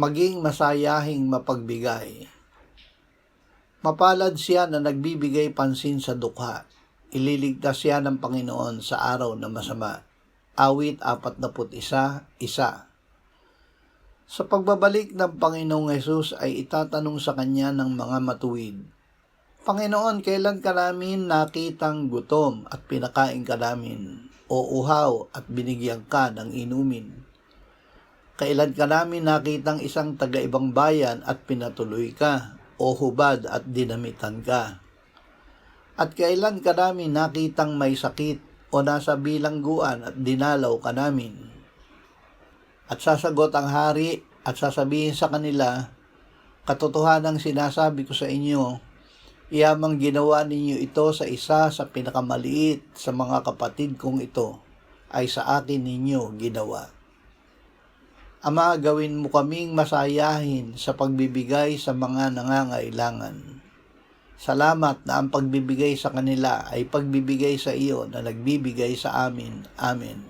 maging masayahing mapagbigay. Mapalad siya na nagbibigay pansin sa dukha. Ililigtas siya ng Panginoon sa araw na masama. Awit 41:1. Sa pagbabalik ng Panginoong Hesus ay itatanong sa kanya ng mga matuwid, Panginoon, kailan ka namin nakitang gutom at pinakain ka namin, o uhaw at binigyan ka ng inumin? Kailan ka namin nakitang isang taga-ibang bayan at pinatuloy ka, o hubad at dinamitan ka? At kailan ka namin nakitang may sakit o nasa bilangguan at dinalaw ka namin? At sasagot ang hari at sasabihin sa kanila, katotohanang sinasabi ko sa inyo, iyamang ginawa ninyo ito sa isa sa pinakamaliit sa mga kapatid kong ito, ay sa akin ninyo ginawa. Ama, gawin mo kaming masayahin sa pagbibigay sa mga nangangailangan. Salamat na ang pagbibigay sa kanila ay pagbibigay sa iyo na nagbibigay sa amin. Amen.